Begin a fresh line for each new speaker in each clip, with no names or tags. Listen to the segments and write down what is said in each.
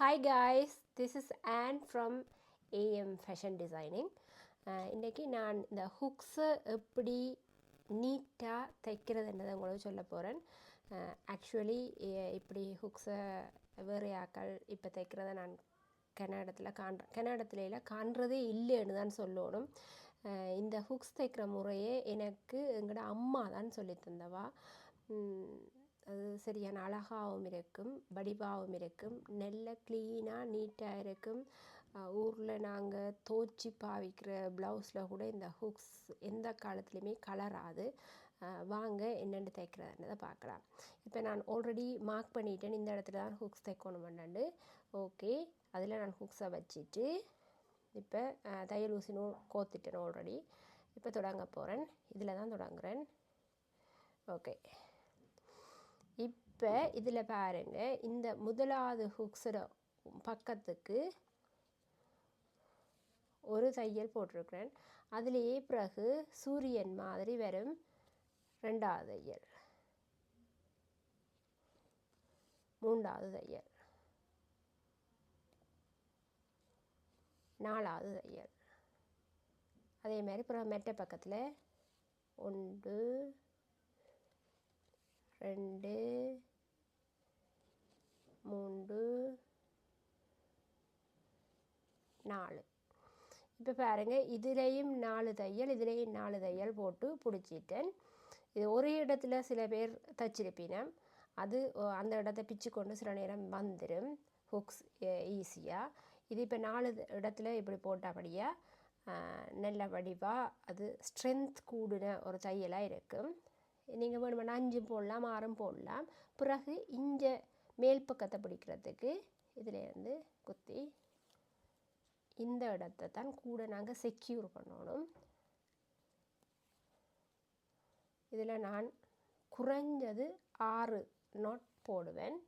Hi guys, this is Anne from AM Fashion Designing. இன்றைக்கி நான் இந்த ஹுக்ஸை எப்படி நீட்டாக தைக்கிறதுன்றதை உங்களுக்கு சொல்ல போகிறேன். ஆக்சுவலி இப்படி ஹுக்ஸை வேறு ஆக்கள் இப்போ தைக்கிறத நான் கன்னடத்தில் காண்றதே இல்லைன்னு தான் சொல்லணும். இந்த ஹுக்ஸ் தைக்கிற முறையே எனக்கு எங்களோட அம்மா தான் சொல்லி தந்தவா. அது சரியான அழகாகவும் இருக்கும், வடிவாகவும் இருக்கும், நல்ல க்ளீனாக நீட்டாக இருக்கும். ஊரில் நாங்கள் தோச்சி பாவிக்கிற ப்ளவுஸில் கூட இந்த ஹுக்ஸ் எந்த காலத்துலேயுமே கலராது. வாங்க என்னென்னு தைக்கிறதுன்றதை பார்க்கலாம். இப்போ நான் ஆல்ரெடி மார்க் பண்ணிட்டேன், இந்த இடத்துல தான் ஹுக்ஸ் தைக்கணும் பண்ணாண்டு. ஓகே, அதில் நான் ஹுக்ஸை வச்சுட்டு இப்போ தையல் ஊசி கோத்துட்டேன் ஆல்ரெடி. இப்போ தொடங்க போகிறேன், இதில் தான் தொடங்குறேன். ஓகே, இப்போ இதில் பாருங்கள், இந்த முதலாவது ஹுக்ஸோட பக்கத்துக்கு ஒரு தையல் போட்டிருக்கிறேன். அதுலேயே பிறகு சூரியன் மாதிரி வரும் ரெண்டாவது தையல், மூன்றாவது தையல், நாலாவது தையல். அதே மாதிரி பிறகு மெட்டை பக்கத்தில் 1 2 3 4. இப்போ பாருங்கள், இதுலேயும் 4 தையல், இதுலேயும் 4 தையல் போட்டு பிடிச்சிட்டேன். இது ஒரு இடத்துல சில பேர் தைச்சிருப்பினா அது அந்த இடத்த பிச்சு கொண்டு சில நேரம் வந்துடும் ஹுக்ஸ் ஈஸியாக. இது இப்போ 4 இடத்துல இப்படி போட்டபடியாக நல்ல வடிவாக அது ஸ்ட்ரென்த் கூடின ஒரு தையலாக இருக்கும். நீங்கள் வேணுமென்னா 5 போடலாம், 6 போடலாம். பிறகு இங்கே மேல் பக்கத்தை பிடிக்கிறதுக்கு இதிலேருந்து குத்தி இந்த இடத்தை தான் கூட நாங்கள் செக்யூர் பண்ணணும். இதில் நான் குறைஞ்சது 6 நாட் போடுவேன்.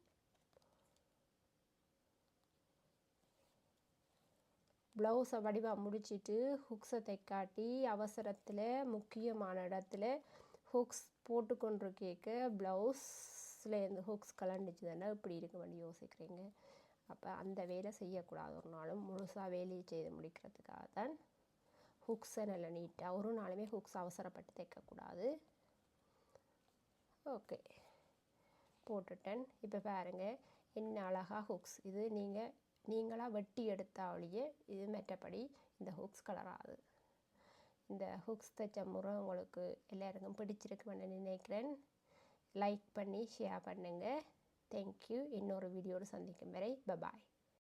ப்ளவுஸை வடிவாக முடிச்சுட்டு ஹுக்ஸை தைக்காட்டி அவசரத்தில் முக்கியமான இடத்துல ஹுக்ஸ் போட்டுக்கொண்டு கேட்க ப்ளவுஸ்லேருந்து ஹுக்ஸ் கலண்டுச்சு தானே இப்படி இருக்க வேண்டி யோசிக்கிறீங்க. அப்போ அந்த வேலை செய்யக்கூடாது. ஒரு நாளும் முழுசாக வேலையை செய்து முடிக்கிறதுக்காக தான் ஹுக்ஸை நல்லா நீட்டாக, ஒரு நாளுமே ஹுக்ஸ் அவசரப்பட்டு தைக்கக்கூடாது. ஓகே, போட்டுட்டேன். இப்போ பாருங்கள் என்ன அழகாக ஹுக்ஸ். இது நீங்களாக வெட்டி எடுத்தாலேயே இது மற்றபடி இந்த ஹுக்ஸ் கலராது. இந்த ஹுக்ஸ் தைச்ச முறை உங்களுக்கு எல்லாருக்கும் பிடிச்சிருக்குன்னு நினைக்கிறேன். லைக் பண்ணி ஷேர் பண்ணுங்கள். தேங்க்யூ. இன்னொரு வீடியோடு சந்திக்கும் வரை பபாய்.